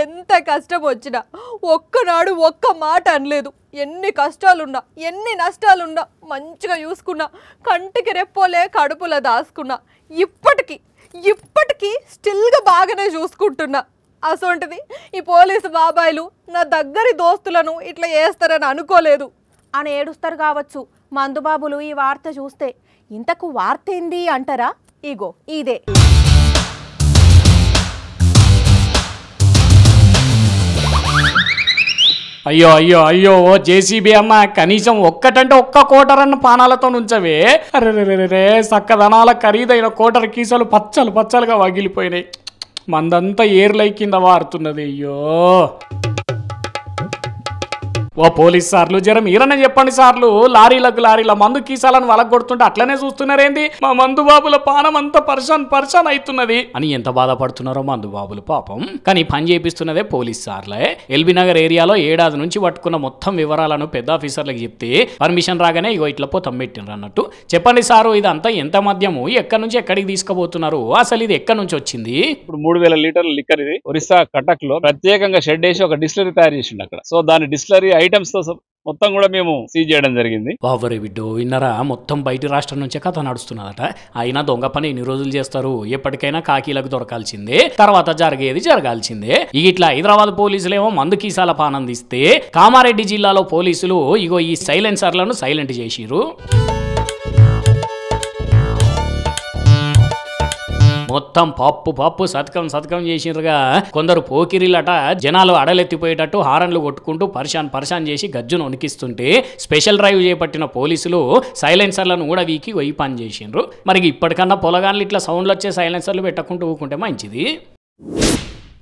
ఎంత కష్టం వచ్చినా ఒక్కనాడు ఒక్క మాట అనలేదు. ఎన్ని కష్టాలున్నా ఎన్ని నష్టాలున్నా మంచిగా చూసుకున్నా, కంటికి రెప్పోలే కడుపులో దాచుకున్నా. ఇప్పటికీ స్టిల్గా బాగానే చూసుకుంటున్నా. అసొంటిది ఈ పోలీసు బాబాయిలు నా దగ్గరి దోస్తులను ఇట్లా చేస్తారని అనుకోలేదు అని ఏడుస్తారు కావచ్చు మందుబాబులు ఈ వార్త చూస్తే. ఇంతకు వార్త ఏంది అంటారా? ఇగో ఇదే. అయ్యో అయ్యో అయ్యో ఓ జేసీబీ అమ్మ, కనీసం ఒక్కటంటే ఒక్క కోటరన్న పానాలతో ఉంచవే. అరే సక్కదనాల ఖరీదైన కోటర్ కీసలు పచ్చలుగా వగిలిపోయినాయి. మందంతా ఏర్లై కింద వారుతున్నది. అయ్యో ఓ పోలీస్ సార్లు జర మీరనే చెప్పండి సార్లు, లారీల మందు కీసాలను వలగొడుతుంటే అట్లనే చూస్తున్నారేంది? మా మందు బాబుల పానం అంతా పర్షాన్ అవుతున్నది అని ఎంత బాధపడుతున్నారో మందు బాబులు పాపం. కానీ పని చేపిస్తున్నదే పోలీస్ సార్లే. ఎల్బీ నగర్ ఏరియాలో ఏడాది నుంచి పట్టుకున్న మొత్తం వివరాలను పెద్ద ఆఫీసర్లకు చెప్తే పర్మిషన్ రాగానే ఇగో ఇట్లా పోతం పెట్టినరు అన్నట్టు. చెప్పండి సారు, ఇదంతా ఎంత మద్యము, ఎక్కడి నుంచి ఎక్కడికి తీసుకుపోతున్నారు, అసలు ఇది ఎక్కడి నుంచి వచ్చింది? ఇప్పుడు 3000 లీటర్ల లిక్కర్ ఇది ఒరిస్సా కటక్ లో ప్రత్యేకంగా షెడ్ వేసి ఒక డిస్టిలరీ తయారు చేసిండు అక్కడ. సో దాని డిస్టిలరీ ఐటమ్స్ తో మొత్తం కూడా మేము సీజ్ చేయడం జరిగింది. బాబరే బిడ్డో విన్నరా, మొత్తం బయట రాష్ట్రం నుంచే కథ నడుస్తున్నదట. అయినా దొంగ పని ఎన్ని రోజులు చేస్తారు? ఎప్పటికైనా కాకీలకు దొరకాల్సిందే, తర్వాత జరగాల్సిందే. ఇట్లా హైదరాబాద్ పోలీసులేమో మందు కీసాల పానందిస్తే కామారెడ్డి జిల్లాలో పోలీసులు ఇగో ఈ సైలెన్సర్లను సైలెంట్ చేసిరు. మొత్తం పప్పు సతకం చేసినరుగా. కొందరు పోకిరిలట జనాలు అడలెత్తిపోయేటట్టు హారన్లు కొట్టుకుంటూ పర్షాన్ చేసి గజ్జును వణికిస్తుంటే స్పెషల్ డ్రైవ్ చేపట్టిన పోలీసులు సైలెన్సర్లను కూడా వీకి పోయి పని చేసిండ్రు. మరి ఇప్పటికన్నా పొలగాన్లు ఇట్లా సౌండ్లు వచ్చే సైలెన్సర్లు పెట్టకుంటూ ఊకుంటే మంచిది.